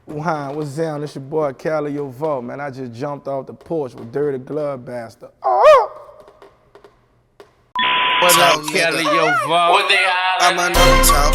What's down? It's your boy Calliope Var, man. I just jumped off the porch with Dirty Glove Bastard. Oh! What up, Calliope Var? What they I'm an Uptown.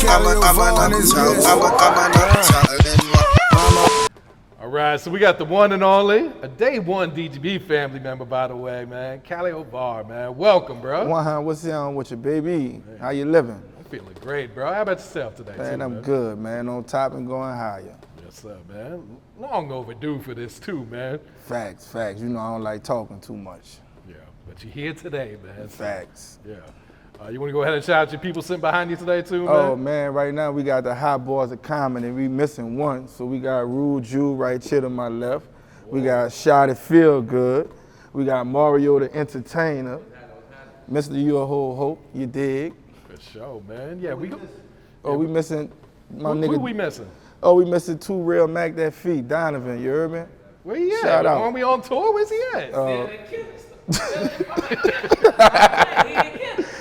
All right, so we got the one and only, a day one DGB family member, by the way, man. Calliope Var, man. Welcome, bro. What's down with you, baby? How you living? I'm feeling great, bro. How about yourself today, Man, too, I'm good, man. On top and going higher. Yes, sir, man. Long overdue for this, too, man. Facts. You know I don't like talking too much. Yeah, but you're here today, man. Facts. Yeah. You want to go ahead and shout out your people sitting behind you today, too, man? Oh, man, right now we got the hot boys of Common, and we missing one. So we got Rude Jew right here to my left. We got Shotty Feel Good. We got Mario the Entertainer. Mr. You a Whole Hope, you dig? For sure, man. Yeah, we go. Oh, we missing my nigga. Who we missing? Oh, we missing Two Real Mac That Feet, Donovan, you heard me? Where he at? Shout out. Aren't we on tour? Where's he at?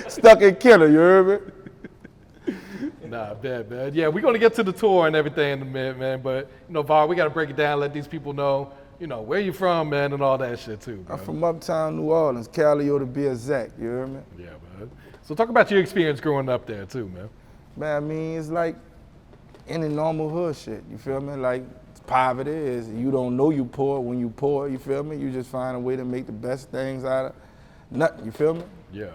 Stuck in Killer, you heard me? Nah, bad, man. Yeah, we're going to get to the tour and everything in a minute, man. But, you know, Var, we got to break it down, let these people know, you know, where you from, man, and all that shit, too, bro. I'm from Uptown, New Orleans, Calliope to be exact, you heard me? Yeah, man. So talk about your experience growing up there, too, man. Man, I mean, it's like any normal hood shit, you feel me? Like, poverty is, you don't know you poor when you poor, you feel me? You just find a way to make the best things out of nothing, you feel me? Yeah.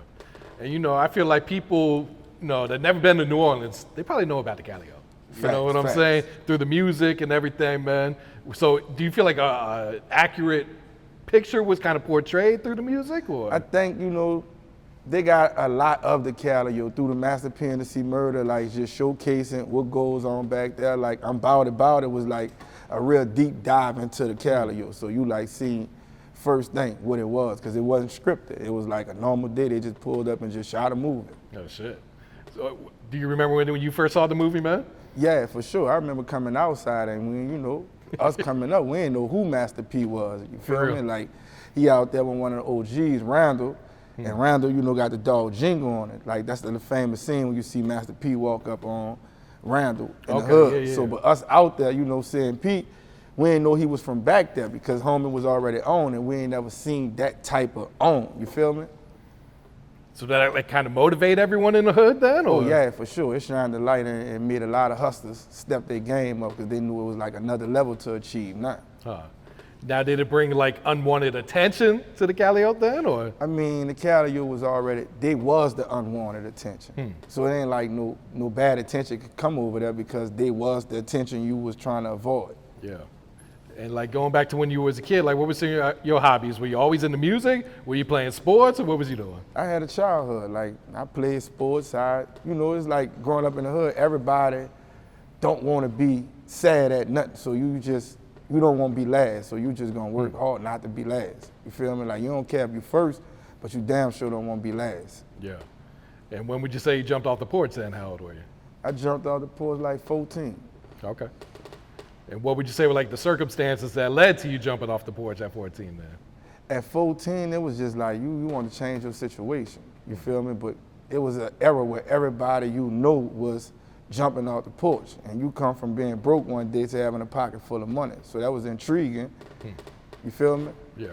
And, you know, I feel like people, you know, that never been to New Orleans, they probably know about the Calliope. You know what I'm saying? Through the music and everything, man. So do you feel like a accurate picture was kind of portrayed through the music, or? I think, you know, they got a lot of the Calliope through the Master P Murder, like just showcasing what goes on back there. Like I'm Bout It was like a real deep dive into the Calliope. So you like see first thing what it was, because it wasn't scripted. It was like a normal day. They just pulled up and just shot a movie. Oh shit. So do you remember when you first saw the movie, man? Yeah, for sure. I remember coming outside and when, you know, us coming up, we didn't know who Master P was. You feel me? Like he out there with one of the OGs, Randall. And Randall, you know, got the dog Jingle on it. Like that's the famous scene when you see Master P walk up on Randall in the hood. Yeah. So, but us out there, you know, seeing Pete, we didn't know he was from back there because homie was already on, and we ain't never seen that type of on. You feel me? So that like kind of motivate everyone in the hood then? Or? Oh yeah, for sure. It shined the light and made a lot of hustlers step their game up because they knew it was like another level to achieve now. Now, did it bring like unwanted attention to the Calliope then, or? I mean, the Calliope was already, they was the unwanted attention. So it ain't like no bad attention could come over there because they was the attention you was trying to avoid. Yeah. And like going back to when you was a kid, like what was your hobbies? Were you always into music? Were you playing sports, or what was you doing? I had a childhood. Like I played sports. You know, it's like growing up in the hood. Everybody don't want to be sad at nothing. So you don't want to be last. So you just gonna work hard not to be last. You feel me? Like you don't care if you first, but you damn sure don't want to be last. Yeah. And when would you say you jumped off the porch then? How old were you? I jumped off the porch like 14. Okay. And what would you say were like the circumstances that led to you jumping off the porch at 14 then? At 14, it was just like you want to change your situation. You feel me? But it was an era where everybody you know was jumping off the porch. And you come from being broke one day to having a pocket full of money. So that was intriguing. You feel me? Yeah.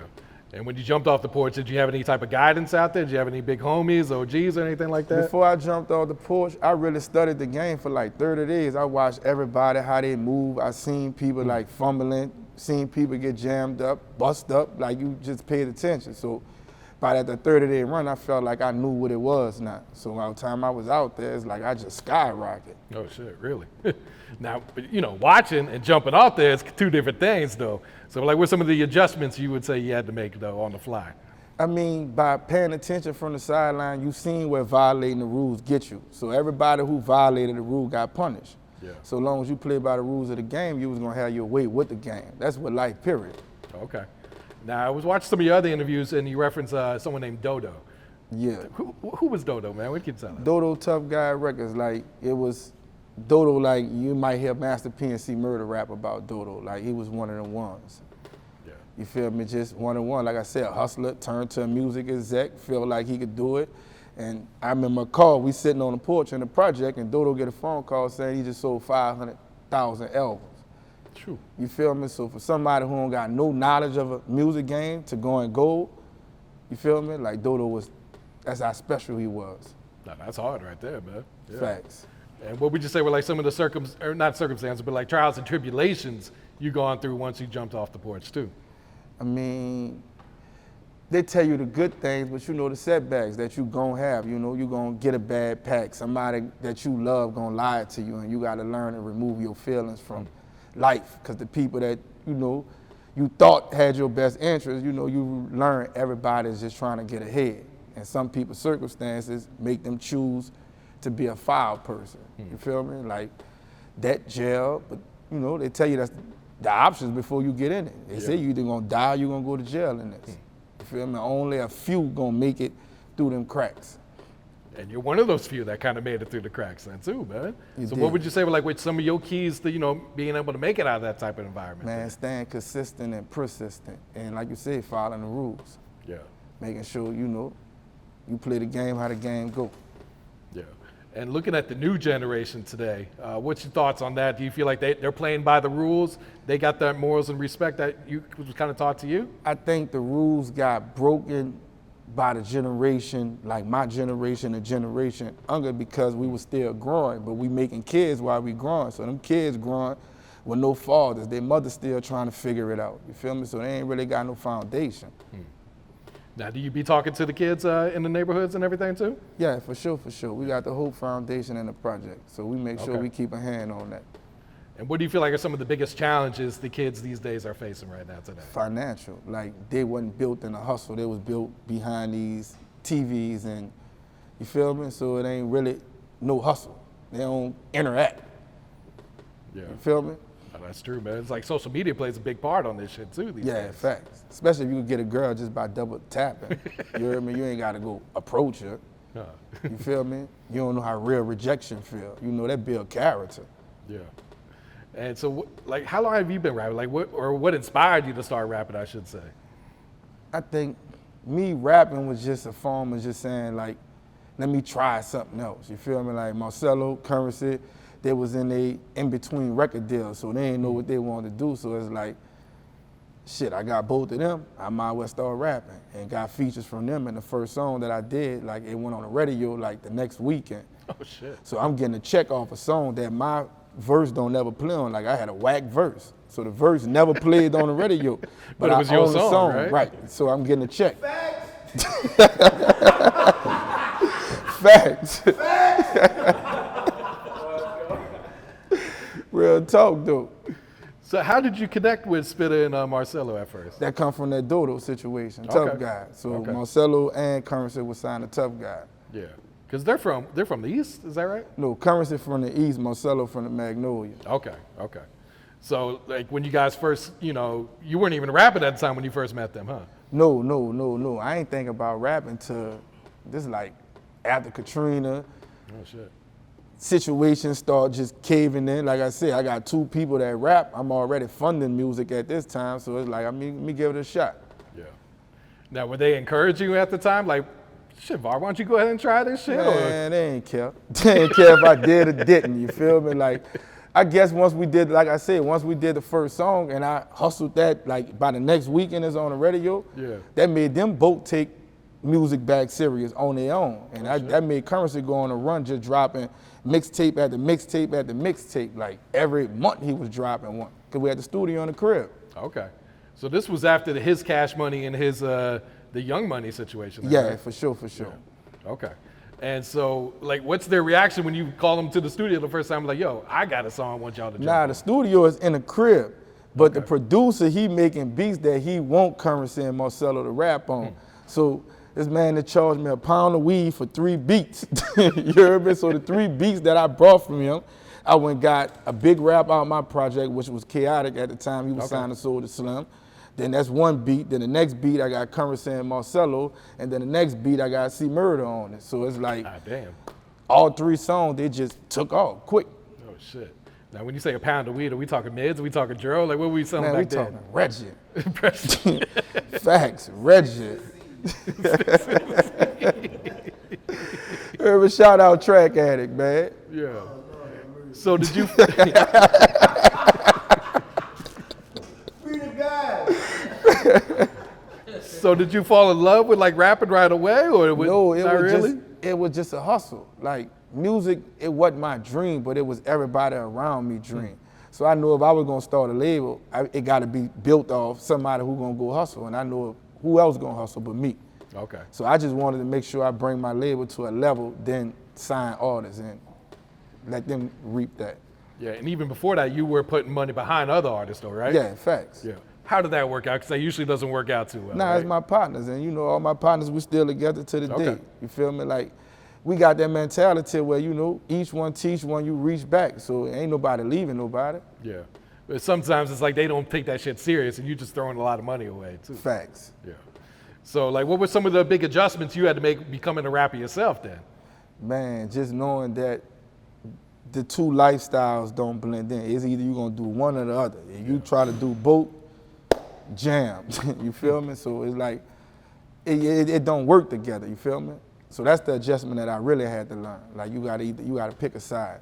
And when you jumped off the porch, did you have any type of guidance out there? Did you have any big homies, OGs, or anything like that? Before I jumped off the porch, I really studied the game for like 30 days. I watched everybody, how they move. I seen people like fumbling, seen people get jammed up, bust up, like you just paid attention. So by that 30-day run, I felt like I knew what it was now. So by the time I was out there, it's like I just skyrocketed. Oh shit, really? Now, you know, watching and jumping out there is two different things though. So like what's some of the adjustments you would say you had to make though on the fly? I mean, by paying attention from the sideline, you seen where violating the rules get you. So everybody who violated the rule got punished. Yeah. So long as you play by the rules of the game, you was gonna have your way with the game. That's what life, period. Okay. Now I was watching some of your other interviews and you referenced someone named Dodo. Yeah. Who was Dodo, man? What keeps telling? Dodo Tough Guy Records, like it was Dodo, like you might hear Master P Murder rap about Dodo, like he was one of the ones. Yeah. You feel me? Just one on one. Like I said, a hustler, turned to a music exec, felt like he could do it. And I remember a call, we sitting on the porch in the project and Dodo get a phone call saying he just sold 500,000 albums. True. You feel me? So for somebody who don't got no knowledge of a music game to go and gold, you feel me? Like Dodo that's how special he was. Now, that's hard right there, man. Yeah. Facts. And what would you say were like some of the not circumstances, but like trials and tribulations you gone through once you jumped off the porch too? I mean, they tell you the good things, but you know the setbacks that you gonna have. You know, you gonna get a bad pack. Somebody that you love gonna lie to you, and you gotta learn to remove your feelings from life. Cause the people that, you know, you thought had your best interest, you know, you learn everybody's just trying to get ahead. And some people's circumstances make them choose to be a foul person. You feel me? Like that jail, but you know, they tell you that's the options before you get in it. They say you either gonna die or you gonna go to jail in this. You feel me? Only a few gonna make it through them cracks. And you're one of those few that kind of made it through the cracks then too, man. You so did. what would you say were like with some of your keys to, you know, being able to make it out of that type of environment? Man, staying consistent and persistent. And like you said, following the rules. Yeah. Making sure, you know, you play the game how the game go. Yeah. And looking at the new generation today, what's your thoughts on that? Do you feel like they're playing by the rules? They got that morals and respect that was kind of taught to you? I think the rules got broken by the generation, like my generation and generation younger, because we were still growing, but we making kids while we growing. So them kids growing with no fathers. Their mother still trying to figure it out. You feel me? So they ain't really got no foundation. Now, do you be talking to the kids in the neighborhoods and everything too? Yeah, for sure, for sure. We got the whole foundation in the project, so we make sure we keep a hand on that. And what do you feel like are some of the biggest challenges the kids these days are facing right now today? Financial, like they wasn't built in a hustle. They was built behind these TVs and, you feel me? So it ain't really no hustle. They don't interact. Yeah. You feel me? Oh, that's true, man. It's like social media plays a big part on this shit too these Yeah, days. facts. Especially if you can get a girl just by double tapping. You hear me? You ain't gotta go approach her. You feel me? You don't know how real rejection feel. You know that build character. Yeah. And so, like, how long have you been rapping? Like, what inspired you to start rapping, I should say? I think me rapping was just a form of just saying, like, let me try something else. You feel me? Like Marcelo Curren, they was in between record deals, so they didn't know what they wanted to do. So it's like, shit, I got both of them. I might as well start rapping, and got features from them. And the first song that I did, like, it went on the radio like the next weekend. Oh shit. So I'm getting a check off a song that my verse don't never play on. Like, I had a whack verse, so the verse never played on the radio. But it was your song, right? So I'm getting a check. Facts. Real talk, though. So how did you connect with Spitta and Marcelo at first? That come from that Dodo situation, Tough Guy. So Marcelo and Curren was signed to Tough Guy. Yeah, because they're from the East, is that right? No, Curren from the East, Marcelo from the Magnolia. Okay. So like when you guys first, you know, you weren't even rapping at the time when you first met them, huh? No. I ain't think about rapping till this, like, after Katrina. Oh shit. Situations start just caving in. Like I said, I got two people that rap. I'm already funding music at this time, so it's like, let me give it a shot. Yeah. Now, were they encouraging you at the time? Like, shit, Var, why don't you go ahead and try this shit? Man, they ain't care. They ain't care if I did or didn't, you feel me? Like, I guess once we did the first song and I hustled that, like, by the next weekend it's on the radio, that made them both take music back serious on their own. And that made Curren go on a run, just dropping mixtape after mixtape after mixtape. Like, every month he was dropping one, because we had the studio in the crib. Okay. So this was after his Cash Money and his the Young Money situation. Yeah, right? for sure. Yeah. Okay. And so, like, what's their reaction when you call them to the studio the first time? Like, yo, I got a song I want y'all to jump on. The studio is in the crib, but the producer, he making beats that he want Curren and Marcelo to rap on. So this man that charged me £1 of weed for 3 beats. You heard me? So the 3 beats that I brought from him, I went and got a big rap out of my project, which was Chaotic at the time. He was signed to Soul to Slim. Then that's one beat. Then the next beat, I got Curren and Marcelo. And then the next beat, I got C Murder on it. So it's like, all 3 songs, they just took off quick. Oh, shit. Now, when you say £1 of weed, are we talking mids? Are we talking Jero? Like, what were we selling back then? We talking Reggie. Facts, Reggie. Shout out Track Addict, man. Yeah. So did you? did you fall in love with like rapping right away, or No, really? It was just a hustle. Like music, it wasn't my dream, but it was everybody around me dream. So I knew if I was gonna start a label, it got to be built off somebody who gonna go hustle, and I knew who else gonna hustle but me. Okay. So I just wanted to make sure I bring my label to a level, then sign artists and let them reap that. Yeah, and even before that, you were putting money behind other artists, though, right? Yeah, facts. Yeah. How did that work out? Because that usually doesn't work out too well. Nah, right? it's my partners, and you know, all my partners, we still together to the Okay. day. You feel me? Like, we got that mentality where, you know, each one teach one, you reach back. So ain't nobody leaving nobody. Yeah. But sometimes it's like they don't take that shit serious, and you just throwing a lot of money away, too. Facts. Yeah. So, like, what were some of the big adjustments you had to make becoming a rapper yourself then? Man, just knowing that the two lifestyles don't blend in. It's either you gonna do one or the other. If you try to do both, jam. You feel me? So it's like, it don't work together, you feel me? So that's the adjustment that I really had to learn. Like you gotta pick a side.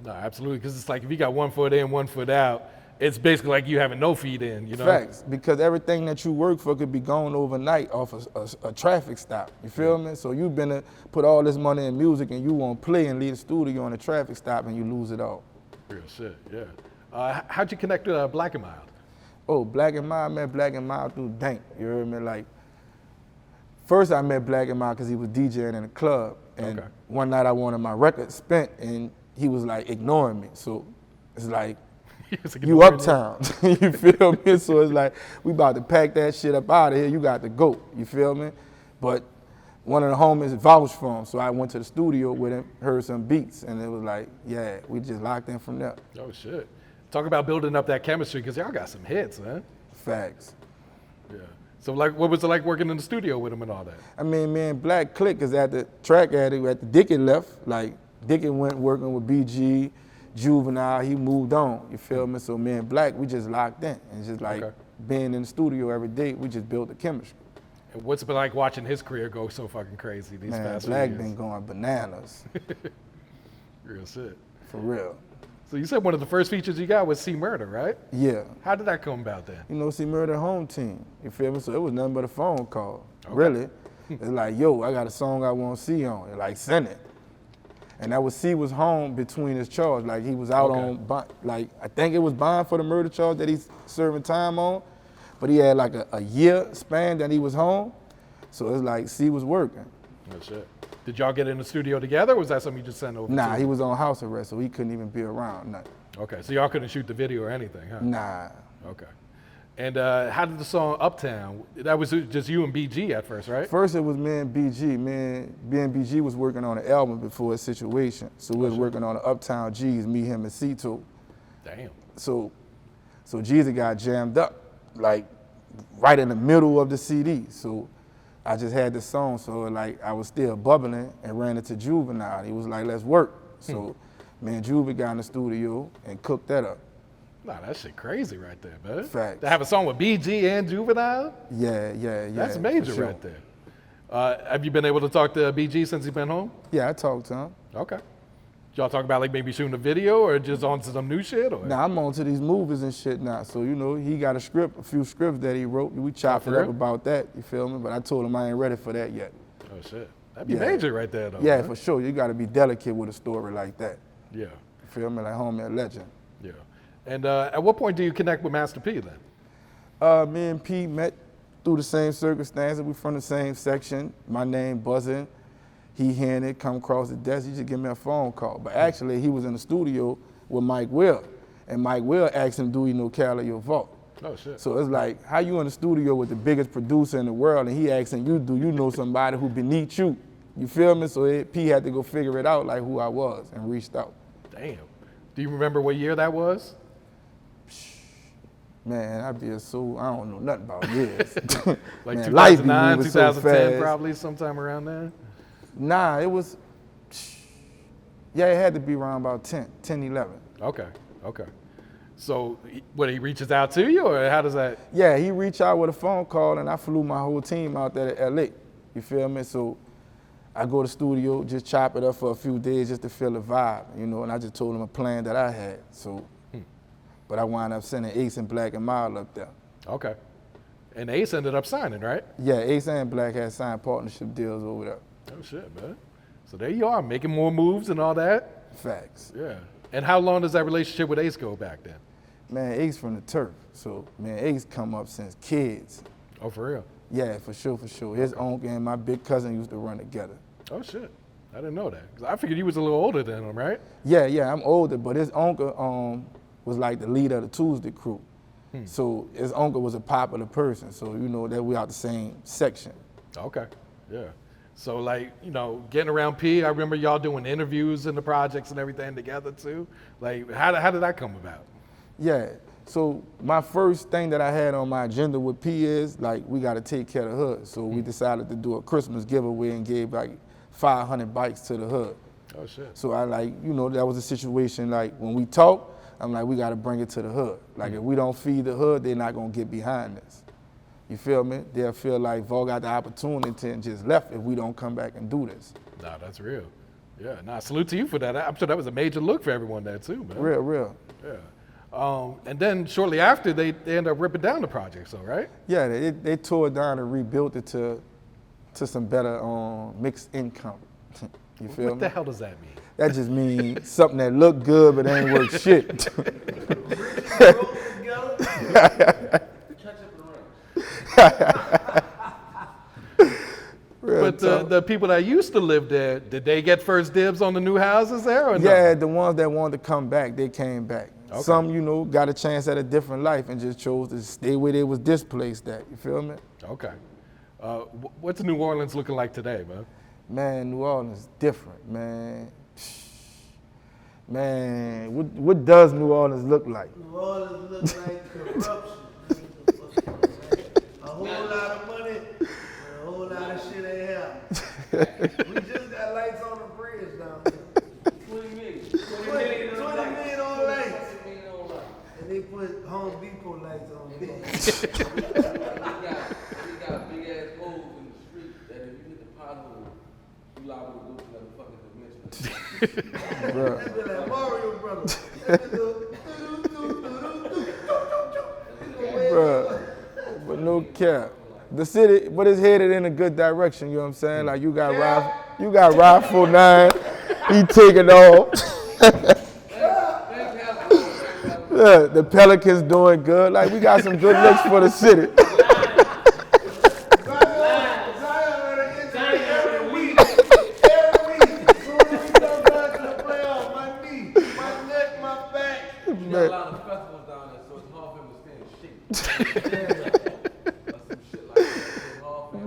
No, absolutely, because it's like if you got 1 foot in, 1 foot out, it's basically like you having no feet in, you know? Facts, because everything that you work for could be gone overnight off a traffic stop, you feel me? So you've been to put all this money in music and you want to play and leave the studio on a traffic stop and you lose it all. Real shit, yeah. How'd you connect with BlaqNminD? Oh, BlaqNminD, I met BlaqNminD through Dank, you heard me? Like, first I met BlaqNminD because he was DJing in a club, and one night I wanted my record spent and he was like ignoring me, so it's like, you Uptown, you feel me? So it's like, we about to pack that shit up out of here, you got to go, you feel me? But one of the homies vouched for him, so I went to the studio with him, heard some beats, and it was like, yeah, we just locked in from there. Oh shit. Talk about building up that chemistry, because y'all got some hits, man. Facts. Yeah. So like, what was it like working in the studio with him and all that? I mean, me and Black click is at the track at the Dickie left, like Dickie went working with BG, Juvenile, he moved on, you feel me? So me and Black, we just locked in, and just like being in the studio every day, we just built the chemistry. And what's it been like watching his career go so fucking crazy these past few Black years? been going bananas. Real shit. For real. So you said one of the first features you got was C Murder, right? Yeah. How did that come about then? You know, C Murder home team, you feel me? So it was nothing but a phone call, really. It's like, yo, I got a song I want C on, and like, send it. And that was C was home between his charge, like he was out on, like I think it was bond for the murder charge that he's serving time on, but he had like a year span that he was home, so it's like C was working. Oh shit. Did y'all get in the studio together, or was that something you just sent over? Nah, to he was on house arrest, so he couldn't even be around, nothing. Okay, so y'all couldn't shoot the video or anything, huh? Nah. Okay. And how did the song Uptown, that was just you and BG at first, right? First it was me and BG. Me and BG was working on an album before his situation. So we was working on the Uptown G's, me, him, and C2. Damn. So Jeezy got jammed up, like right in the middle of the CD. So I just had the song, so like I was still bubbling and ran into Juvenile. He was like, let's work. So me and Juve got in the studio and cooked that up. Nah, that shit crazy right there, man. Facts. To have a song with BG and Juvenile? Yeah. That's major right there. Have you been able to talk to BG since he's been home? Yeah, I talked to him. Okay. Did y'all talk about like maybe shooting a video or just on to some new shit? Or? Nah, I'm on to these movies and shit now. So, you know, he got a few scripts that he wrote. We chopped it up about that, you feel me? But I told him I ain't ready for that yet. Oh shit. That'd be major right there though. Yeah, man. for sure. You gotta be delicate with a story like that. Yeah. You feel me? Like homie, a legend. Yeah. And at what point do you connect with Master P then? Me and P met through the same circumstances. We from the same section. My name buzzing. He hearing it, come across the desk. He just give me a phone call. But actually, he was in the studio with Mike Will. And Mike Will asked him, do he know Calliope Var? Oh shit. So it's like, how you in the studio with the biggest producer in the world and he asking you, do you know somebody who beneath you? You feel me? So P had to go figure it out like who I was and reached out. Damn. Do you remember what year that was? Man, I don't know nothing about years. Like man, 2009, 2010 so probably, sometime around there? Nah, it was, it had to be around about 10, 11. Okay. So, he reaches out to you, or how does that? Yeah, he reached out with a phone call, and I flew my whole team out there to LA. You feel me? So I go to the studio, just chop it up for a few days just to feel the vibe, you know, and I just told him a plan that I had. So, but I wound up sending Ace and BlaqNminD up there. Okay. And Ace ended up signing, right? Yeah, Ace and Black had signed partnership deals over there. Oh shit, man. So there you are, making more moves and all that. Facts. Yeah. And how long does that relationship with Ace go back then? Man, Ace from the turf. So, man, Ace come up since kids. Oh, for real? Yeah, for sure, for sure. His uncle and my big cousin used to run together. Oh shit. I didn't know that. 'Cause I figured you was a little older than him, right? Yeah, I'm older, but his uncle was like the leader of the Tuesday crew. So his uncle was a popular person, so you know that we out the same section. Okay. Yeah. So like, you know, getting around P, I remember y'all doing interviews in the projects and everything together too. Like, how did that come about? Yeah, so my first thing that I had on my agenda with P is like, we gotta take care of the hood. So we decided to do a Christmas giveaway and gave like 500 bikes to the hood. Oh shit. So I like, you know, that was a situation like when we talk, I'm like, we gotta bring it to the hood. Like if we don't feed the hood, they're not gonna get behind us. You feel me? They'll feel like Vol got the opportunity and just left if we don't come back and do this. Nah, that's real. Yeah, nah, salute to you for that. I'm sure that was a major look for everyone there too, man. Real. Yeah. And then shortly after, they ended up ripping down the project, so right? Yeah, they tore it down and rebuilt it to some better mixed income. You feel me? What the hell does that mean? That just means something that look good but ain't worth shit. But the people that used to live there, did they get first dibs on the new houses there or no? Yeah, the ones that wanted to come back, they came back. Okay. Some, you know, got a chance at a different life and just chose to stay where they was displaced at. You feel me? Okay. What's New Orleans looking like today, man? Man, New Orleans is different, man. Man, what does New Orleans look like? New Orleans looks like corruption. A whole lot of money and a whole lot of shit ain't happening. We just got lights on the bridge down there. 20 million. 20 million on lights. And they put Home Depot lights on the bridge. We got big ass holes in the street that if you hit the pothole, you liable to go to another fucking dimension. Bruh. That be like Mario Brothers. Bruh. But no cap. The city, but it's headed in a good direction, you know what I'm saying? Like you got Ride 49, he taking off. Yeah, the Pelicans doing good. Like we got some good looks for the city.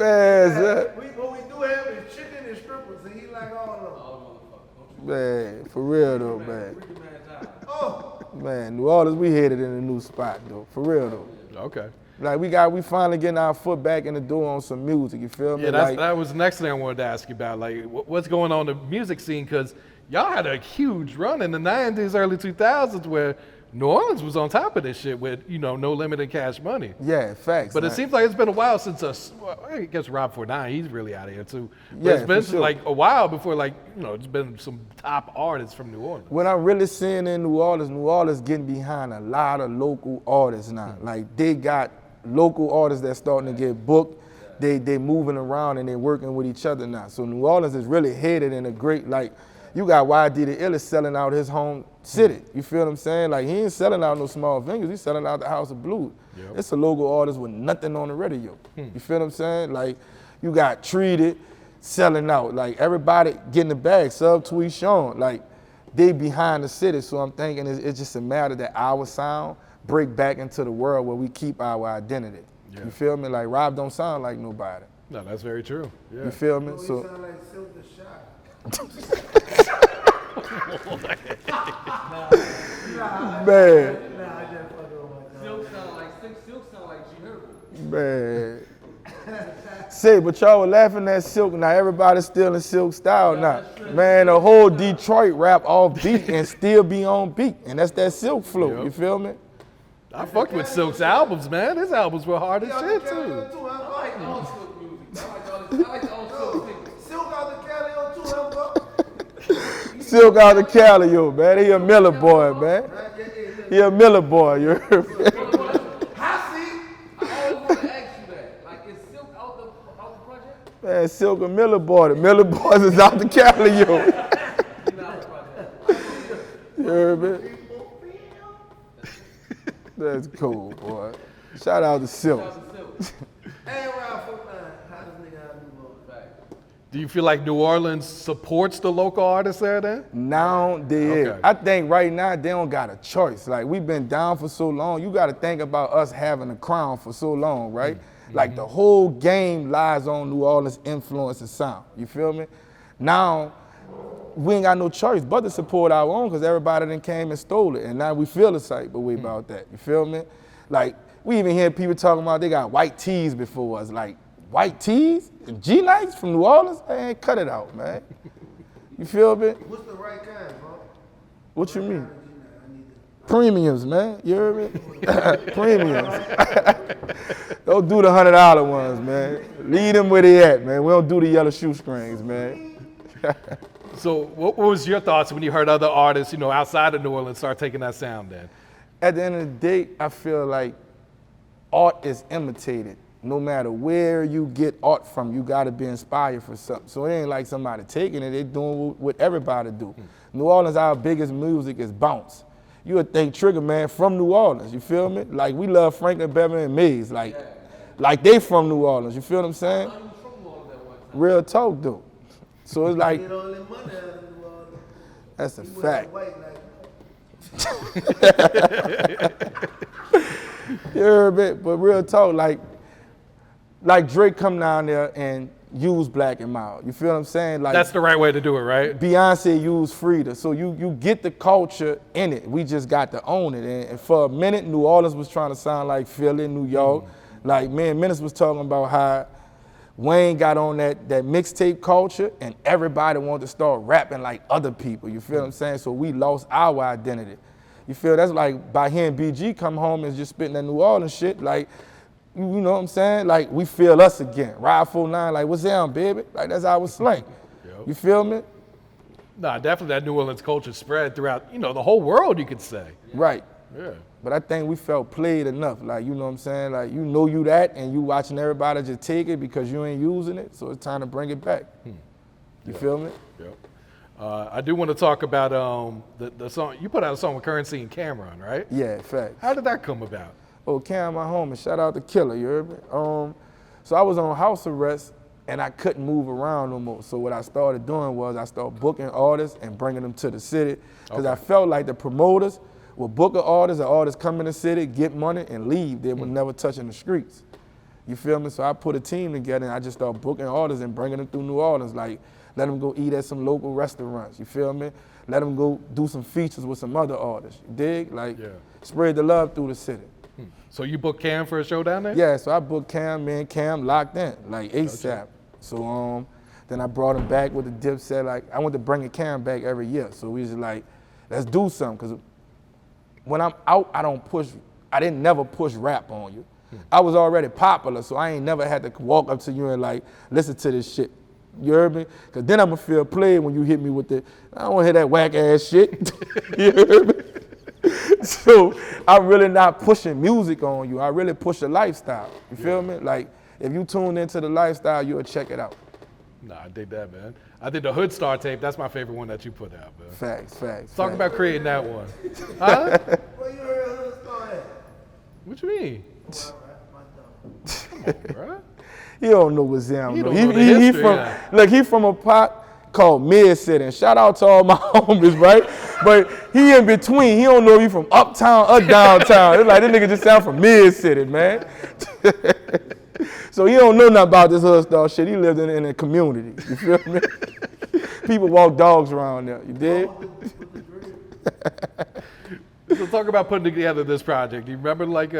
What we do have is chicken and strippers, and he like all of them. Man, for real though, man. Oh, Man, New Orleans, we headed in a new spot though. For real though. Okay. Like we finally getting our foot back in the door on some music. You feel me? Yeah, Like, that was the next thing I wanted to ask you about. Like, what's going on in the music scene? Because y'all had a huge run in the 90s, early 2000s where New Orleans was on top of this shit with, you know, No Limit and Cash Money. yeah, facts. But it man. seems like it's been a while since I guess Rob 49, he's really out of here too. But Yeah, it's been for sure. like a while before, like, you know, it's been some top artists from New Orleans. What I'm really seeing in New Orleans getting behind a lot of local artists now. Like they got local artists that's starting to get booked. They moving around and they working with each other now. So New Orleans is really headed in a great, like, you got YD the Illest selling out his home city. You feel what I'm saying? Like he ain't selling out no small venues, he's selling out the House of Blues. Yep. It's a local artist with nothing on the radio. You feel what I'm saying? Like you got Treated selling out. Like everybody getting the bag, Sub Tweet Sean. Like they behind the city. So I'm thinking it's just a matter that our sound break back into the world where we keep our identity. Yeah. You feel me? Like Rob don't sound like nobody. No, that's very true. Yeah. You feel me? we So sound like Silk the Shot. man, Nah, I just fucking with Silk sound like G Herbo. man. Say, but y'all were laughing at Silk. Now everybody's still in Silk style now. Man, the whole Detroit rap off beat and still be on beat. And that's that Silk flow. Yep. You feel me? I fucked with Silk's albums, man. His albums were hard as shit too. I like all Silk music. I like all Silk things. Silk out the Calliope too, huh, Silk out the Calliope, man. He a Miller boy, man. He a Miller boy, you heard me? Hot seat. I always want to ask you Man, Silk and Miller bought it. Miller Boys is out the Cali, yo. You heard me? That's cool, boy. Shout out to Silk. Hey, around 49, how does nigga have new vote? Do you feel like New Orleans supports the local artists there then? Now they is. Okay. I think right now they don't got a choice. Like we've been down for so long. You got to think about us having a crown for so long, right? Like the whole game lies on New Orleans influence and sound. You feel me? Now we ain't got no choice but to support our own because everybody then came and stole it, and now we feel the type of way about that. You feel me? Like we even hear people talking about they got white tees before us. Like white tees and G-Nikes from New Orleans? Hey, cut it out, man. You feel me? What's the right kind, bro? What you mean? Premiums, man. You heard me? Premiums. Don't do the $100 ones, man. Leave them where they at, man. We don't do the yellow shoestrings, man. So what was your thoughts when you heard other artists, outside of New Orleans start taking that sound then? At the end of the day, I feel like art is imitated. No matter where you get art from, you gotta be inspired for something. So it ain't like somebody taking it, they doing what everybody do. New Orleans, our biggest music is bounce. You would think Trigger Man from New Orleans, you feel me? Like we love Franklin, Beverly, and Mays, like they from New Orleans, you feel what I'm saying? Real talk, though. So it's like, Get all that money out of New Orleans. that's a He wasn't fact. white like You heard me? But real talk, like Drake come down there and use BlaqNmilD. You feel what I'm saying? Like That's the right way to do it, right? Beyonce used Frida. So you get the culture in it. We just got to own it. And for a minute, New Orleans was trying to sound like Philly, New York. Like me and Menace was talking about how Wayne got on that mixtape culture and everybody wanted to start rapping like other people. You feel what I'm saying? So we lost our identity. You feel that's like by hearing BG come home and just spitting that New Orleans shit, like, you know what I'm saying? Like we feel us again. Ride 49, like what's down, baby? Like that's our slang. Yep. You feel me? Nah, definitely that New Orleans culture spread throughout, the whole world, you could say. Right. Yeah. But I think we felt played enough. Like, you know what I'm saying? Like, you know you that, and you watching everybody just take it because you ain't using it, so it's time to bring it back. You feel me? Yep. I do want to talk about the song. You put out a song with Curren y Cam'ron, right? Yeah, fact. How did that come about? Oh, Cam, my homie, shout out to Killer, you heard me? So I was on house arrest, and I couldn't move around no more. So what I started doing was I started booking artists and bringing them to the city, because I felt like the promoters would book an artist, the artist come in the city, get money, and leave. They were never touching the streets. You feel me? So I put a team together, and I just started booking artists and bringing them through New Orleans. Like, let them go eat at some local restaurants, you feel me? Let them go do some features with some other artists, you dig? Like, spread the love through the city. So you booked Cam for a show down there? Yeah, so I booked Cam, me and Cam locked in, like ASAP. So then I brought him back with the Dipset. Like, I want to bring Cam back every year. So we just like, let's do something. Because when I'm out, I didn't never push rap on you. I was already popular, so I ain't never had to walk up to you and like, listen to this shit. You heard me? Because then I'm going to feel played when you hit me with the, I don't want to hear that whack ass shit. You heard me? So I'm really not pushing music on you. I really push a lifestyle. You feel me? Like, if you tune into the lifestyle, you'll check it out. Nah, I dig that, man. I did the Hoodstar tape. That's my favorite one that you put out, man. Facts. Talk about creating that one. Huh? Where you heard Hoodstar at? What you mean? Come on, bro. He don't know what's down. He don't know the history, Look, he from a pot called Mid City. And shout out to all my homies, right? But he in between. He don't know if he from Uptown or downtown. It's like this nigga just sound from Mid City, man. So he don't know nothing about this Hoodstar shit. He lived in a community. You feel me? People walk dogs around there. You dig? So talk about putting together this project. Do you remember like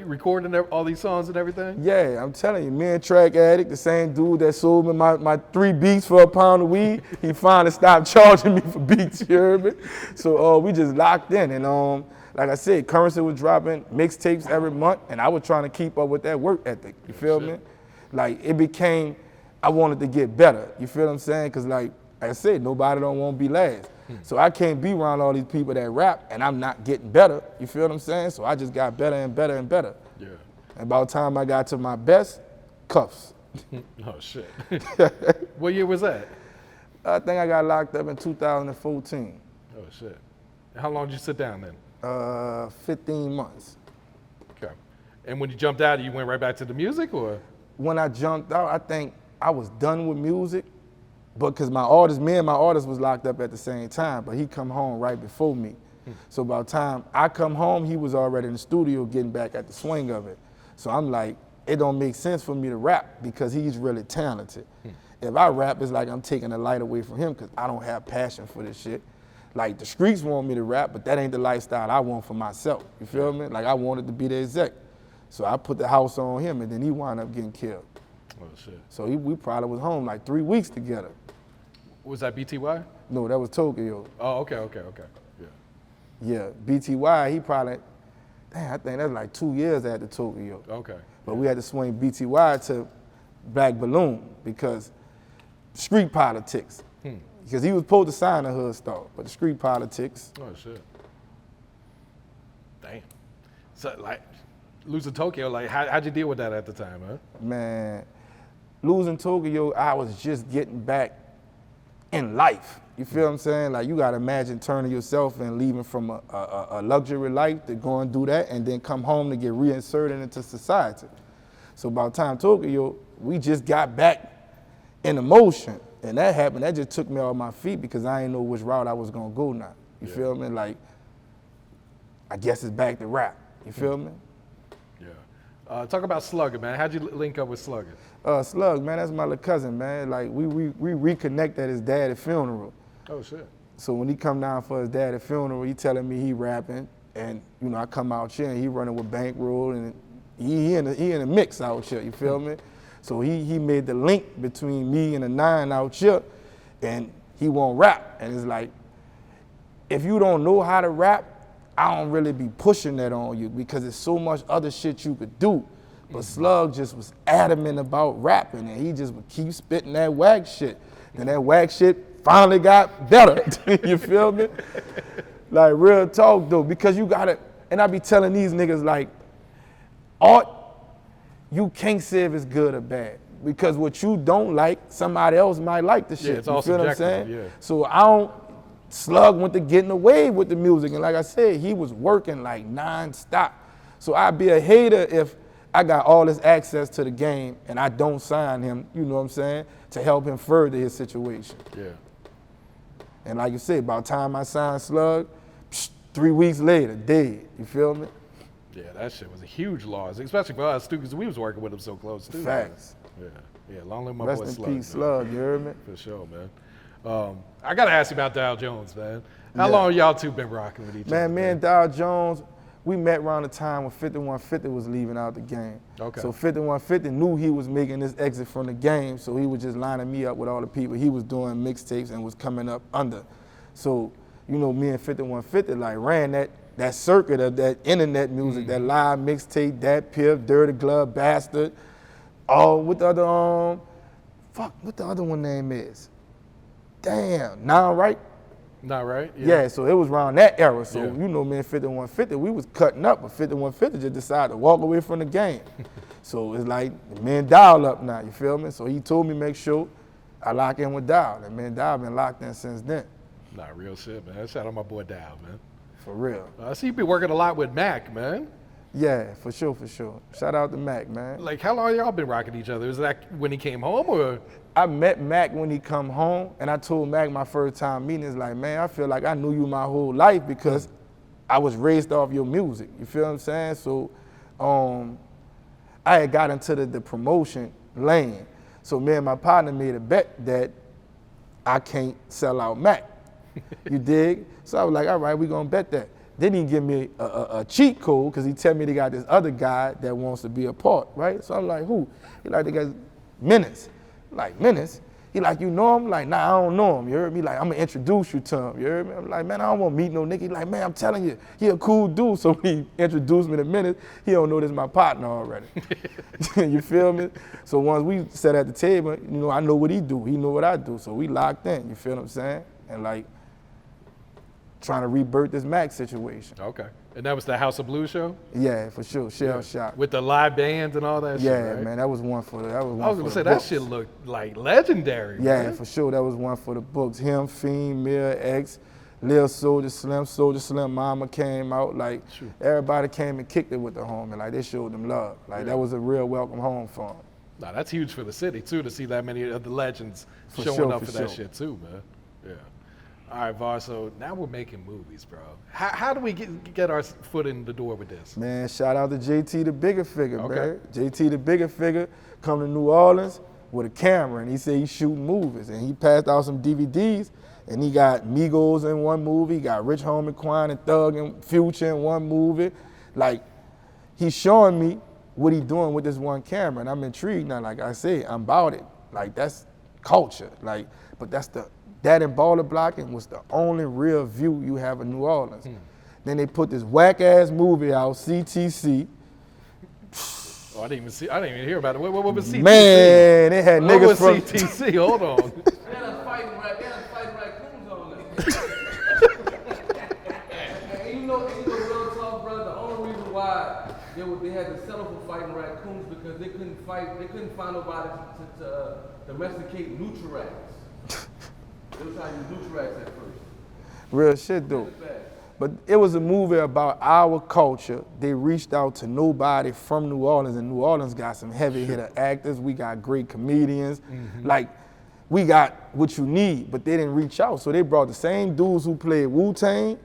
recording all these songs and everything? Yeah, I'm telling you, me and Track Addict, the same dude that sold me my 3 beats for a pound of weed, he finally stopped charging me for beats, you heard me? So we just locked in, and like I said, Currency was dropping mixtapes every month, and I was trying to keep up with that work ethic, you feel me? Like, it became, I wanted to get better, you feel what I'm saying? Because like I said, nobody don't want to be last. So I can't be around all these people that rap and I'm not getting better. You feel what I'm saying? So I just got better and better and better. Yeah. And by the time I got to my best, cuffs. Oh shit. What year was that? I think I got locked up in 2014. Oh shit. How long did you sit down then? 15 months. Okay. And when you jumped out, you went right back to the music, or? When I jumped out, I think I was done with music, but because me and my artist was locked up at the same time, but he come home right before me. So by the time I come home, he was already in the studio getting back at the swing of it. So I'm like, it don't make sense for me to rap because he's really talented. If I rap, it's like I'm taking the light away from him because I don't have passion for this shit. Like the streets want me to rap, but that ain't the lifestyle I want for myself. You feel me? Like I wanted to be the exec. So I put the house on him and then he wound up getting killed. Oh shit. So we probably was home like 3 weeks together. Was that BTY? No, that was Tokyo. Oh, okay. Yeah. Yeah, BTY, he probably, I think that's like 2 years after Tokyo. Okay. But we had to swing BTY to Black Balloon because street politics. Because he was supposed to sign a Hoodstar, but the street politics. Oh shit. Damn. So like, losing Tokyo, like how'd you deal with that at the time, huh? Man, losing Tokyo, I was just getting back in life. You feel what I'm saying? Like you gotta imagine turning yourself and leaving from a luxury life to go and do that and then come home to get reinserted into society. So by the time Tokyo, we just got back in emotion. And that happened, that just took me off my feet because I didn't know which route I was gonna go now. You feel me? Like, I guess it's back to rap. You feel me? Yeah. Talk about Slugger, man. How'd you link up with Slugger? Slug, man, that's my little cousin, man. Like, we reconnect at his dad's funeral. Oh, shit. So when he come down for his dad's funeral, he telling me he rapping, and, you know, I come out here and he running with Bankroll, and he in the mix out here, you feel me? So he made the link between me and the 9 out here, and he won't rap. And it's like, if you don't know how to rap, I don't really be pushing that on you because there's so much other shit you could do. But Slug just was adamant about rapping, and he just would keep spitting that whack shit. And that whack shit finally got better, you feel me? Like real talk though, because you gotta, and I be telling these niggas like, art, you can't say if it's good or bad. Because what you don't like, somebody else might like the shit. Yeah, it's you all feel what I'm subjective, saying? yeah. So I don't, Slug went to getting away with the music. And like I said, he was working like non-stop. So I'd be a hater if I got all this access to the game and I don't sign him, you know what I'm saying, to help him further his situation. Yeah. And like you said, by the time I signed Slug, 3 weeks later, dead, you feel me? Yeah, that shit was a huge loss, especially for us too, because we was working with him so close too. Facts. Yeah, long live my Rest boy in Slug. peace, man. Slug, you heard me? For sure, man. I gotta ask you about Dow Jones, man. How long y'all two been rocking with each other? Man, me and Dow Jones, we met around the time when 5150 was leaving out the game. Okay. So 5150 knew he was making this exit from the game, so he was just lining me up with all the people he was doing mixtapes and was coming up under. So, you know, me and 5150 like ran that circuit of that internet music, that live mixtape, that Piff, Dirty Glove, Bastard, all with the other, what the other one name is? Damn, Now Right? Not right? Yeah, so it was around that era. So, Yeah. you know, me and 5150, we was cutting up, but 5150 just decided to walk away from the game. So it's like, me and Dow up now, you feel me? So he told me make sure I lock in with Dow. And me and Dow been locked in since then. Nah, real shit, man. Shout out my boy Dow, man. For real. I see you been working a lot with Mac, man. Yeah, for sure, for sure. Shout out to Mac, man. Like, how long y'all been rocking each other? Was that when he came home, or? I met Mac when he come home, and I told Mac my first time meeting is like, man, I feel like I knew you my whole life because I was raised off your music. You feel what I'm saying? So I had got into the promotion lane. So me and my partner made a bet that I can't sell out Mac. You dig? So I was like, all right, we gonna bet that. Then he give me a cheat code because he tell me they got this other guy that wants to be a part, right? So I'm like, who? He like, they got Menace. Like, Menace? He like, you know him? Like, nah, I don't know him. You heard me? Like, I'm gonna introduce you to him. You heard me? I'm like, man, I don't want to meet no nigga. He like, man, I'm telling you, he a cool dude. So when he introduced me to Menace, he don't know this my partner already. You feel me? So once we sat at the table, you know, I know what he do. He know what I do. So we locked in. You feel what I'm saying? And like, trying to rebirth this Mac situation. Okay. And that was the House of Blues show? Yeah, for sure. Shell Shock. With the live bands and all that shit, Yeah, right? man, that was one for the. That was one I was for gonna the say that books. shit looked like legendary. Yeah, man. for sure. That was one for the books. Him, Fiend, Mill X, Lil Soulja Slim Mama came out. Like everybody came and kicked it with the homie. Like they showed them love. Like that was a real welcome home for him. Nah, that's huge for the city too, to see that many of the legends For showing sure, up for for that sure. shit too, man. Yeah. All right, Var. So now we're making movies, bro. How do we get our foot in the door with this? Man, shout out to JT The Bigga Figga, Okay. man. JT The Bigga Figga come to New Orleans with a camera, and he said he's shooting movies, and he passed out some DVDs, and he got Migos in one movie, got Rich Homie Quan and Thug and Future in one movie. Like, he's showing me what he doing with this one camera, and I'm intrigued now. Like I said, I'm about it. Like, that's culture. Like, but that and baller blocking was the only real view you have of New Orleans. Then they put this whack ass movie out, CTC. Oh, I didn't even hear about it. What was CTC? Man, they had What niggas was from CTC? Hold on. They had us fighting raccoons on that. And you know, real talk, bro, the only reason why they had to settle for fighting raccoons because they couldn't find nobody to domesticate Nutriracs. They was trying to use Nutriracs at first. real shit though. But it was a movie about our culture. They reached out to nobody from New Orleans, and New Orleans got some heavy hitter actors. We got great comedians. Like, we got what you need, but they didn't reach out. So they brought the same dudes who played Wu-Tang,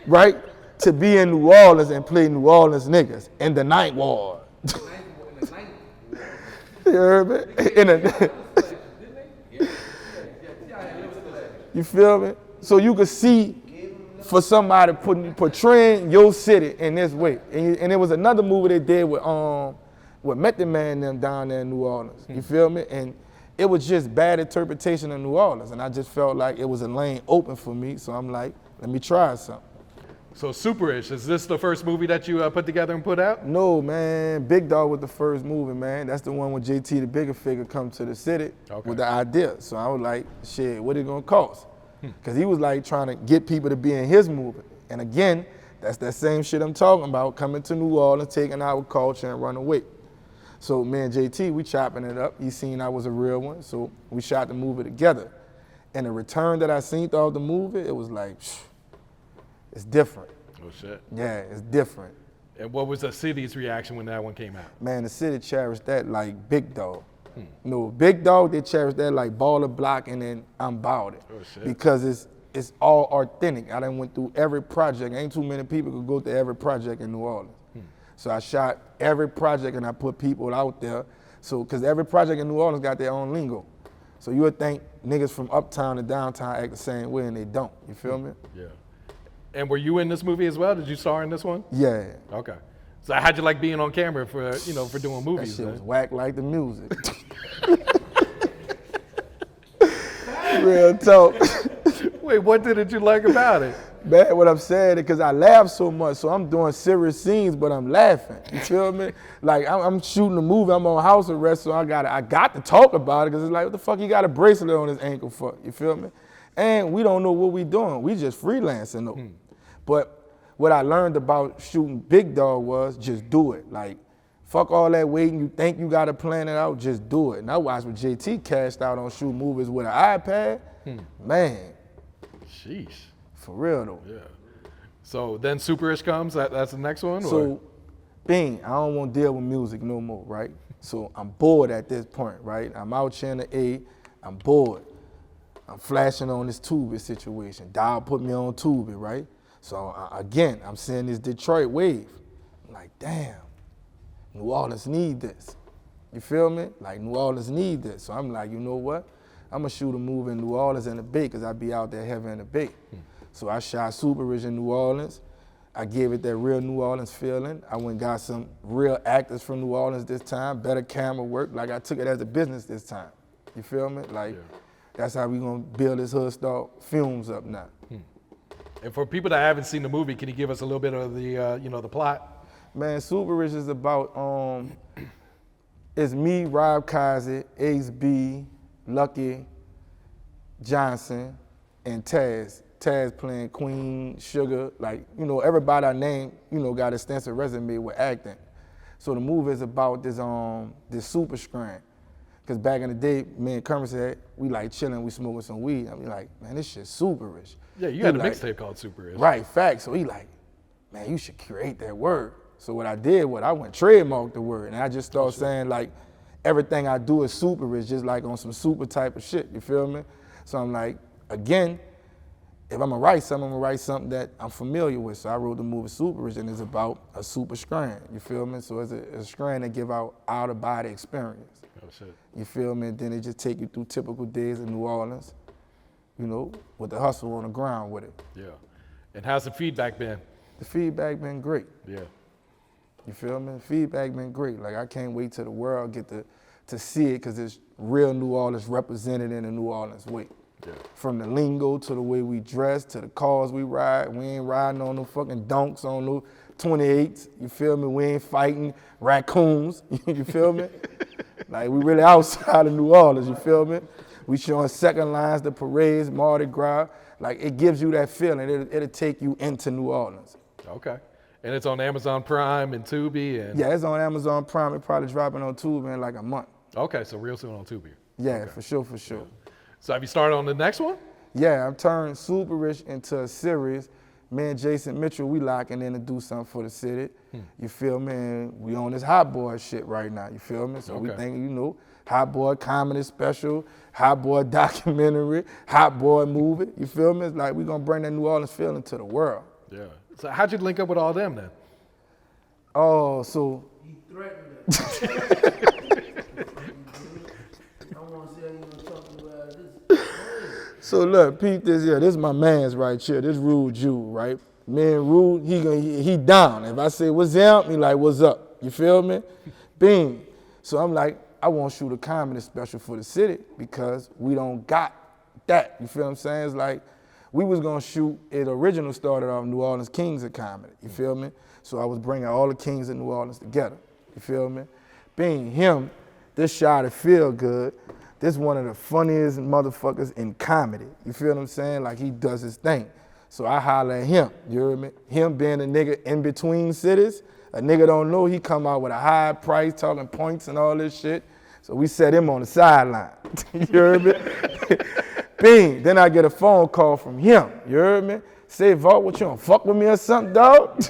right, to be in New Orleans and play New Orleans niggas in the Ninth Ward. You heard me? You feel me? So you could see for somebody portraying your city in this way. And it was another movie they did with Method Man and them down there in New Orleans. You feel me? And it was just bad interpretation of New Orleans. And I just felt like it was a lane open for me. So I'm like, let me try something. So Superish, is this the first movie that you put together and put out? No, man. Big Dog was the first movie, man. That's the one when JT The Bigga Figga come to the city with the idea. So I was like, shit, what it gonna cost? Because he was like trying to get people to be in his movie. And again, that's that same shit I'm talking about, coming to New Orleans, taking our culture and run away. So me and JT, we chopping it up. He seen I was a real one, so we shot the movie together. And the return that I seen throughout the movie, it was like, it's different. Oh shit. Yeah, it's different. And what was the city's reaction when that one came out? Man, the city cherished that like Big Dog. No, Big Dog, they cherished that like Baller Block and then I'm Bout It. Oh, shit. Because it's all authentic. I done went through every project. Ain't too many people could go through every project in New Orleans. So I shot every project and I put people out there. So, cause every project in New Orleans got their own lingo. So you would think niggas from Uptown and Downtown act the same way and they don't, you feel me? Yeah. And were you in this movie as well? Did you star in this one? Yeah. Okay. So how'd you like being on camera for for doing That movies? shit man? was whack like the music. Real talk. Wait, what didn't you like about it? Man, what I'm saying is because I laugh so much, so I'm doing serious scenes, but I'm laughing. You feel me? Like I'm shooting a movie, I'm on house arrest, so I got to talk about it because it's like, what the fuck you got a bracelet on his ankle for? You feel me? And we don't know what we doing. We just freelancing though. But what I learned about shooting Big Dog was just do it. Like, fuck all that waiting. You think you got to plan it out, just do it. And I watched when JT cashed out on shooting movies with an iPad. Man, Sheesh. for real though. Yeah. So then Superish comes. That's the next one. So, bing, I don't want to deal with music no more, right? So I'm bored at this point, right? I'm out here in the A, I'm bored. I'm flashing on this Tubi situation. Dow put me on Tubi, right? So again, I'm seeing this Detroit wave. I'm like, damn, New Orleans need this. You feel me? Like, New Orleans need this. So I'm like, you know what? I'm gonna shoot a movie in New Orleans and the Bay, because I be out there heavy in the Bay. So I shot Superish in New Orleans. I gave it that real New Orleans feeling. I went and got some real actors from New Orleans this time, better camera work. Like, I took it as a business this time. You feel me? Like, that's how we gonna build this Hoodstar films up now. And for people that haven't seen the movie, can you give us a little bit of the the plot? Man, Superish is about, it's me, Rob Kazi, Ace B, Lucky, Johnson, and Taz Taz playing Queen, Sugar, like, you know, everybody I named, you know, got extensive resume with acting. So the movie is about this super strain. Cause back in the day, me and Curren said, we like chilling, we smoking some weed. I be like, man, this shit's Superish. Yeah, you had a mixtape called Superish. Right, facts. So he like, man, you should create that word. So what I did I went trademark the word, and I just started saying like, everything I do is Superish, just like on some super type of shit, you feel me? So I'm like, again, if I'm gonna write something that I'm familiar with. So I wrote the movie Superish, and it's about a super strain, you feel me? So it's a strain that give out of body experience. Oh shit. You feel me? And then it just take you through typical days in New Orleans, you know, with the hustle on the ground with it. Yeah. And how's the feedback been? The feedback been great. Yeah. You feel me? The feedback been great. Like I can't wait till the world get to see it, because it's real New Orleans represented in a New Orleans way. Yeah. From the lingo to the way we dress to the cars we ride. We ain't riding on no fucking donks, on no 28s. You feel me? We ain't fighting raccoons. You feel me? Like we really outside of New Orleans. You feel me? We showing second lines, the parades, Mardi Gras. Like it gives you that feeling. It'll take you into New Orleans. Okay. And it's on Amazon Prime and Tubi and. Yeah, it's on Amazon Prime. It probably dropping on Tubi in like a month. Okay, so real soon on Tubi. Yeah, okay. for sure. Yeah. So have you started on the next one? Yeah, I'm turning Superish into a series. Me and Jason Mitchell, we locking in to do something for the city. You feel me? And we on this hot boy shit right now, you feel me? So we think, you know, hot boy comedy special, hot boy documentary, hot boy movie, you feel me? It's like we gonna bring that New Orleans feeling to the world. Yeah. So how'd you link up with all them then? Oh, so. He threatened us. I want to see how you gonna talk about this. So look, peep this here. This is my man's right here. This Rude Jew, right? Me and Rude, he down. If I say what's up, he like what's up. You feel me? Bing. So I'm like, I want to shoot a comedy special for the city because we don't got that. You feel what I'm saying? It's like we was gonna shoot. It originally started off New Orleans Kings of Comedy. You feel me? So I was bringing all the kings of New Orleans together. You feel me? Being him, this shot it feel good. This one of the funniest motherfuckers in comedy. You feel what I'm saying? Like he does his thing. So I holler at him, you hear me? Him being a nigga in between cities, a nigga don't know, he come out with a high price, talking points and all this shit. So we set him on the sideline, you hear me? Bing, then I get a phone call from him, you hear me? Say, Vault, what you gonna fuck with me or something, dog?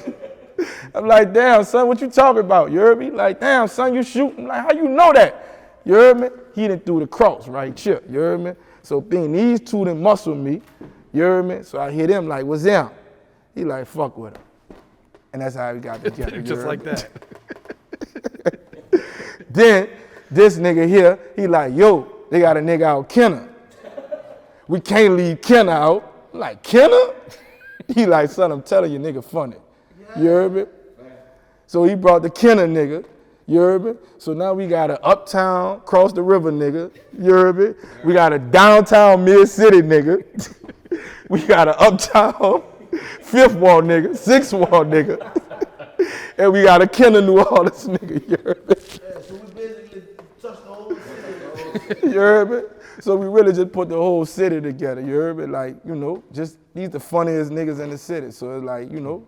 I'm like, damn, son, what you talking about, you hear me? Like, damn, son, you shooting? Like, how you know that? You heard me? He done threw the cross right here, you heard me? So being these two done muscle me, you heard me? So I hit him like, what's him? He like, fuck with him. And that's how we got together. Just like that. Then this nigga here, he like, yo, they got a nigga out Kenner. We can't leave Kenner out. I'm like, Kenner? He like, son, I'm telling you, nigga funny. You heard me? So he brought the Kenner nigga. You heard me? So now we got an Uptown, cross the river nigga. You heard me? We got a downtown mid-city nigga. We got an Uptown, fifth wall nigga, sixth wall nigga. And we got a Kenner New Orleans nigga. You heard me? Yeah, so we basically touched the whole city. You heard me? So we really just put the whole city together. You heard me? Like, you know, just these the funniest niggas in the city. So it's like, you know,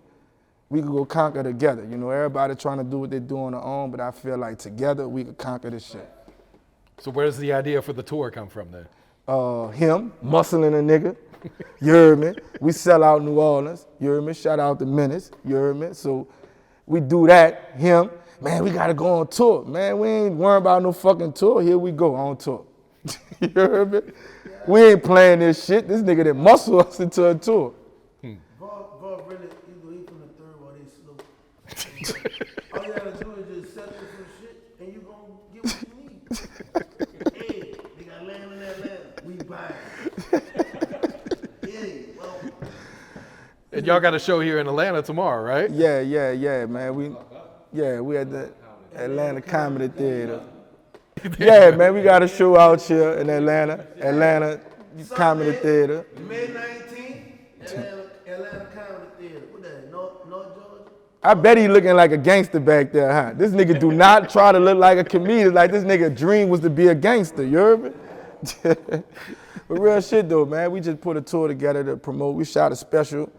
we could go conquer together. You know, everybody trying to do what they do on their own, but I feel like together we could conquer this shit. So where does the idea for the tour come from then? Him, muscling a nigga. You heard me? We sell out New Orleans. You heard me? Shout out to Menace. You heard me? So we do that. Him, man, we gotta go on tour. Man, we ain't worrying about no fucking tour. Here we go on tour. You heard me? We ain't playing this shit. This nigga that muscle us into a tour. Var really, he from the third while they slow. All you gotta do is just settle some shit and you gonna get what you need. Hey, they got land in that land. We buy it. Hey, well. And y'all got a show here in Atlanta tomorrow, right? Yeah, man. We at the Atlanta Comedy Theater. Yeah, man, we got a show out here in Atlanta Comedy Theater. May 19th, Atlanta Comedy Theater. What that, North Georgia? I bet he looking like a gangster back there, huh? This nigga do not try to look like a comedian. Like this nigga dream was to be a gangster, you heard me? But real shit though, man. We just put a tour together to promote. We shot a special.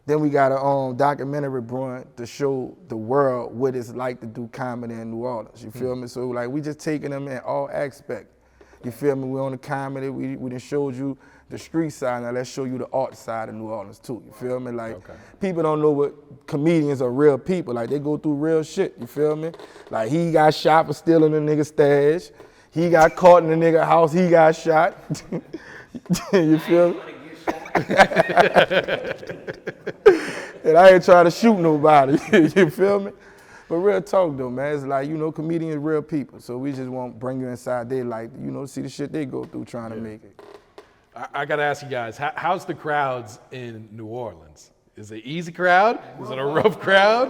Then we got a documentary brewing to show the world what it's like to do comedy in New Orleans. You feel me? So like we just taking them in all aspects. You feel me? We on the comedy. We done showed you the street side. Now let's show you the art side of New Orleans too. You feel me? Like people don't know what comedians are real people. Like they go through real shit. You feel me? Like he got shot for stealing a nigga stash. He got caught in the nigga house. He got shot. You feel me? And I ain't trying to shoot nobody. You feel me? But real talk though, man. It's like, you know, comedians real people. So we just want to bring you inside their life, you know, see the shit they go through trying to make it. I got to ask you guys, how's the crowds in New Orleans? Is it an easy crowd? Is it a rough crowd?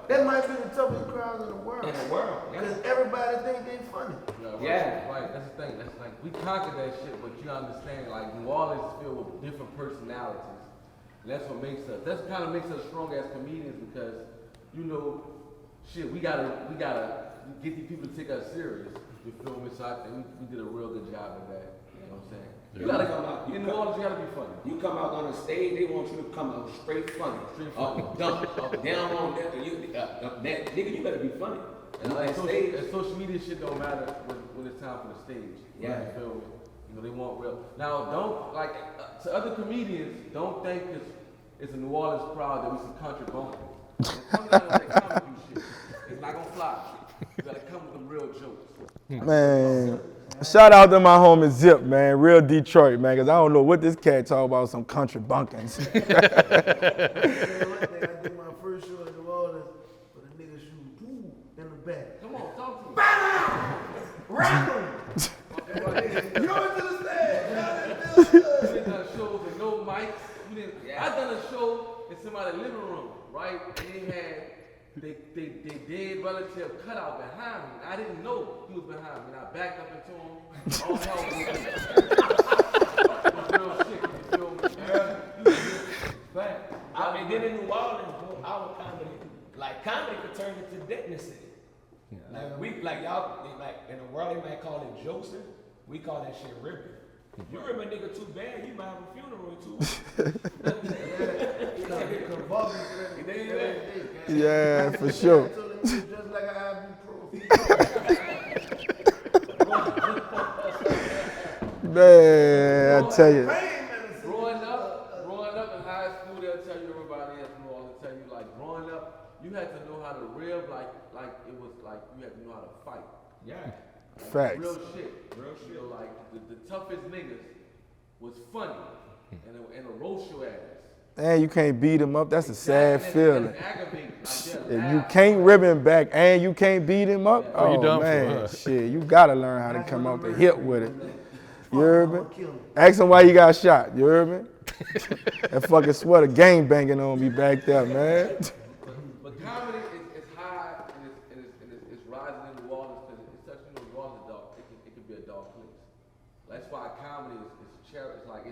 That might be the toughest crowd in the world. Because everybody think they funny. Right. That's the thing. That's like we conquered that shit, but you understand, like New Orleans is filled with different personalities. And that's what makes us. That's kind of makes us strong as comedians because, you know, shit, we gotta get these people to take us serious. You feel me? So I think we did a real good job of that. You know what I'm saying? You gotta come out. In New Orleans, you gotta be funny. You come out on the stage, they want you to come out straight funny. Up, dump, up, down on that. Nigga, you better be funny. And like social media shit don't matter when it's time for the stage. Yeah. You feel me? You know, they want real. Now, don't, like, to other comedians, don't think it's a New Orleans crowd that we some country bumping. Come down and say comic shit. It's not gonna fly. You gotta come with them real jokes. Man, shout out to my homie Zip, man, real Detroit, man, because I don't know what this cat talk about, some country bunkins. I did my first show in New Orleans, but a nigga shooting pool in the back. Come on, talk to me. Round! You know to the stage. We done done shows with no mics. I done a show in somebody's living room, right? And they had they dead relative cut out behind me. I didn't know he was behind me. And I backed up into him. All hell was real shit. You feel me? Fact. I mean, then in New Orleans, bro, our comedy could turn into deadness. Like y'all, like in the world they might call it Joseph. We call that shit ripping. You rip a nigga too bad, you might have a funeral too. Yeah, for sure. Just like an ibuprofen. Man, I tell you. Growing up in high school, they'll tell you, everybody else will always tell you, like, growing up, you had to know how to rib, like it was like you had to know how to fight. Yeah. Like, Facts. Real shit. You know, like the toughest niggas was funny and a roast your ass. And you can't beat him up. That's a sad feeling. That's aggravating. Like, If you can't rib him back and you can't beat him up, Oh, you oh done man, for, shit, you gotta learn how to come off the hip with it. You heard me? Ask him why he got shot. You heard me? That fucking sweater gang banging on me back there, man. But comedy is high and it's rising in New Orleans because it's such, you know, New Orleans is dark. It can be a dark place. That's why comedy is charity. It's like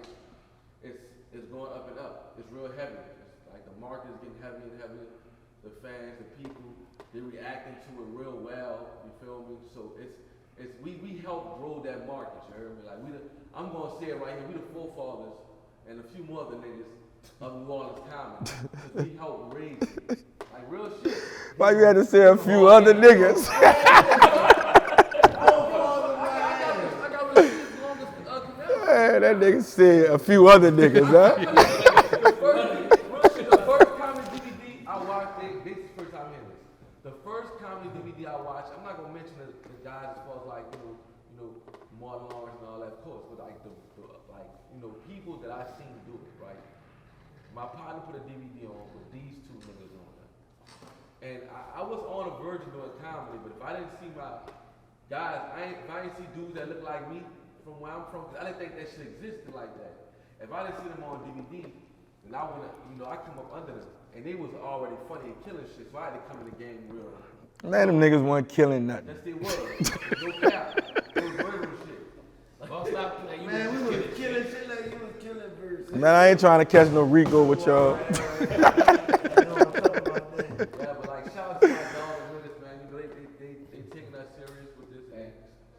it's going up and up. It's real heavy. It's like the market is getting heavier and heavier. The fans, the people, they're reacting to it real well. You feel me? So we help grow that market. You heard me? Like I'm gonna say it right here. We the forefathers and a few more other niggas of New Orleans comedy. We help raise it. Like real shit. Why you had to say a few other niggas? Man, that nigga said a few other niggas, huh? The first comedy DVD I watched, this is the first time hearing this. The first comedy DVD I watched, I'm not gonna mention the guys as far as like, you know, Martin Lawrence and all that, of course, but like people that I seen do it, right? My partner put a DVD on with these two niggas on it. And I was on a verge of doing comedy, but if I didn't see my guys, if I didn't see dudes that look like me from where I'm from, because I didn't think that shit existed like that. If I didn't see them on DVD, then I would, I come up under them. And they was already funny and killing shit, so I had to come in the game real. Man, them niggas weren't killing nothing. Yes, they was. No cap. It was murder shit. Man, we was killing shit like you was killing birds. Man, I ain't trying to catch no Rico with y'all. Yeah, but like, shout out to my dogs with us, man. You know, they taking us serious with this,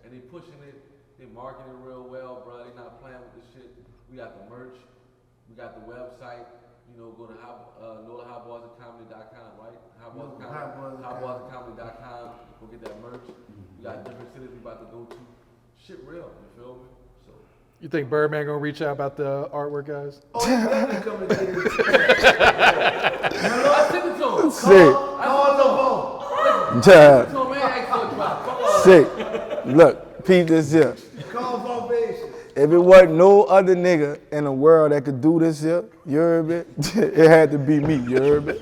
and they pushing it. They market it real well, bro. They not playing with this shit. We got the merch. We got the website. You know, go to hobbiesandcomedy.com, right? Hobbiesandcomedy.com. Go get that merch. We got different cities we about to go to. Shit real, you feel me? So. You think Birdman gonna reach out about the artwork, guys? Oh, he's definitely coming to get it. I sent it to him. Sick. Call the phone. Yeah. So man, ask for a drop. Come on. Sick. Look, peep this here. Call phone patient. If it wasn't no other nigga in the world that could do this here, you heard me? It had to be me, you heard me?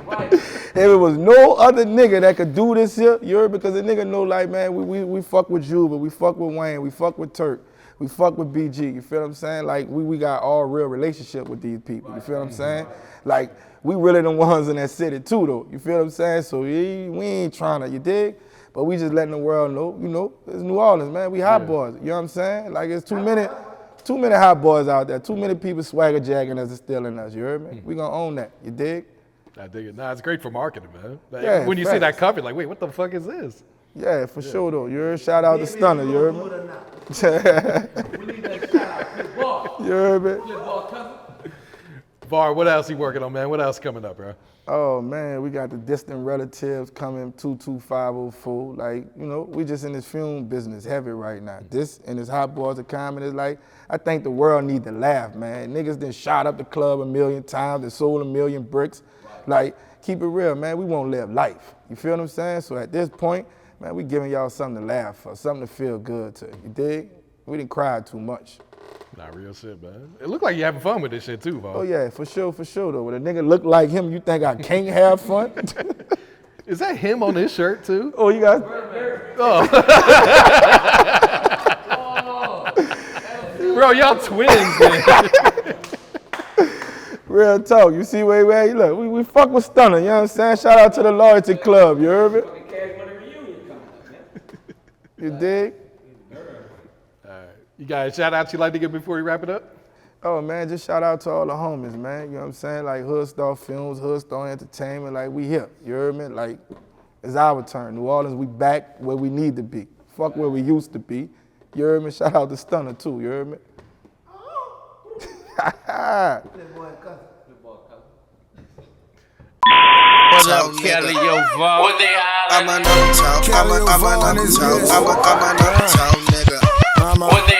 Right. If it was no other nigga that could do this here, you heard me? Because the nigga know like, man, we fuck with Juba, we fuck with Wayne, we fuck with Turk, we fuck with BG, you feel what I'm saying? Like, we got all real relationship with these people, you feel what I'm saying? Like, we really the ones in that city too, though, you feel what I'm saying? So we ain't trying to, you dig? But we just letting the world know, you know, it's New Orleans, man. We hot boys, you know what I'm saying? Like, it's too many hot boys out there. Too many people swagger jacking us and stealing us, you heard me? We gonna own that, you dig? I dig it. Nah, it's great for marketing, man. Like, Yeah, when you see that cover, like, wait, what the fuck is this? Yeah, for sure, though. You heard? Shout out to Stunner, you heard me? We need that shout out. Flip ball. You heard me? Flip ball cousin. Var, what else you working on, man? What else coming up, bro? Oh, man, we got the distant relatives coming 22504. Like, you know, we just in this film business heavy right now. This and this hot boys of comedy is like, I think the world need to laugh, man. Niggas done shot up the club 1,000,000 times, they sold 1,000,000 bricks. Like, keep it real, man. We won't live life. You feel what I'm saying? So at this point, man, we giving y'all something to laugh for, something to feel good to. You dig? We didn't cry too much. Not real shit, man. It look like you having fun with this shit too, Var. Oh yeah, for sure though. When a nigga look like him, you think I can't have fun? Is that him on this shirt too? Oh, you guys? Oh. Bro, y'all twins, man. Real talk. You see where he look, we fuck with Stunner, you know what I'm saying? Shout out to the Loyalty Club, you heard me? You dig? You got a shout out you like to give before we wrap it up? Oh man, just shout out to all the homies, man. You know what I'm saying? Like Hoodstar Films, Hoodstar Entertainment, like we here. You heard me? Like, it's our turn. New Orleans, we back where we need to be. Fuck where we used to be. You heard me? Shout out to Stunner too, you heard me? Flip boy cousin. What's up, Calliope Var? What they holler? I'm an Uptown, I'm an Uptown, nigga. What they